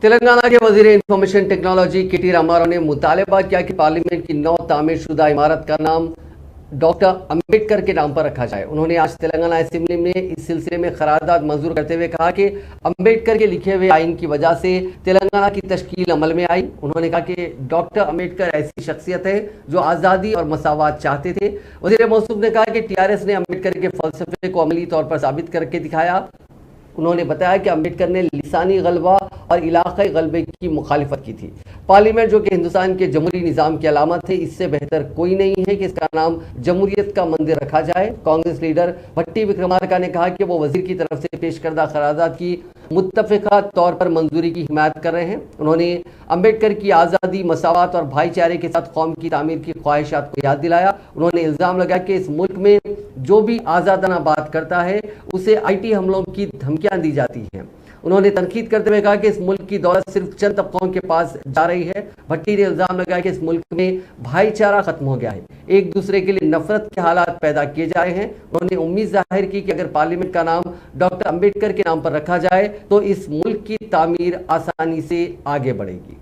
तेलंगाना के वजीर information technology K.T.. Rama Rao ने मुतालबा किया कि पार्लियामेंट की नौ तामीर शुदा इमारत का नाम डॉक्टर अंबेडकर के नाम पर रखा जाए। उन्होंने आज तेलंगाना असेंबली में इस सिलसिले में करारदाद मंजूर करते हुए कहा कि अंबेडकर के लिखे हुए आइन की वजह से तेलंगाना की तश्कील अमल में आई। उन्होंने कहा कि डॉक्टर अंबेडकर ऐसी शख्सियत है जो आज़ादी और मसावत चाहते थे। वज़ीर मौसूफ ने कहा कि टीआरएस ने अंबेडकर के फ़लसफ़े को अमली तौर पर साबित करके दिखाया। उन्होंने बताया कि अंबेडकर ने लिसानी गलबा और इलाक़ाई गलबे की मुखालिफत की थी। पार्लियामेंट जो कि हिंदुस्तान के जमहूरी निज़ाम की अलामत है, इससे बेहतर कोई नहीं है कि इसका नाम जमहूरियत का मंदिर रखा जाए। कांग्रेस लीडर भट्टी विक्रमार्का ने कहा कि वो वज़ीर की तरफ से पेश करदा करारदाद की मुत्तफ़िक़ा तौर पर मंजूरी की हिमायत कर रहे हैं। उन्होंने अंबेडकर की आज़ादी, मसावत और भाईचारे के साथ कौम की तामीर की ख्वाहिशात को याद दिलाया। उन्होंने इल्ज़ाम लगाया कि इस मुल्क में जो भी आज़ादाना बात करता है उसे IT हमलों की धमकियाँ दी जाती हैं। उन्होंने तनकीद करते हुए कहा कि इस मुल्क की दौलत सिर्फ चंद तबकों के पास जा रही है। भट्टी ने इल्ज़ाम लगाया कि इस मुल्क में भाईचारा खत्म हो गया है, एक दूसरे के लिए नफरत के हालात पैदा किए जा रहे हैं। उन्होंने उम्मीद जाहिर की कि अगर पार्लियामेंट का नाम डॉक्टर अंबेडकर के नाम पर रखा जाए तो इस मुल्क की तामीर आसानी से आगे बढ़ेगी।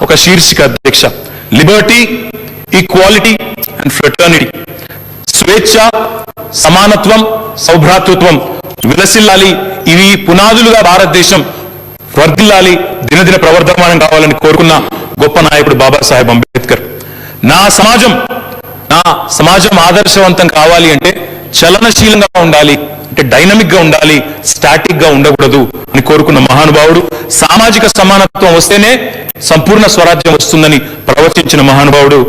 ఒక శీర్షిక అధ్యక్ష లిబర్టీ ఈక్వాలిటీ అండ్ ఫ్రెటర్నిటీ స్వేచ్ఛ సమానత్వం సౌభ్రాతృత్వం విలసిల్లాలి ఇవి పునాదులుగా భారతదేశం వర్ధిల్లాలి దినదిన ప్రవర్ధమానం కావాలని కోరుకున్న గొప్ప నాయకుడు బాబాసాహెబ్ అంబేద్కర్ నా సమాజం ఆదర్శవంతం కావాలి అంటే చలనశీలంగా ఉండాలి, అంటే డైనమిక్ గా ఉండాలి, స్టాటిక్ గా ఉండకూడదు అని కోరుకున్న మహానుభావుడు, సామాజిక సమానత్వం వస్తేనే సంపూర్ణ స్వరాజ్యం వస్తుందని ప్రవచించిన మహానుభావుడు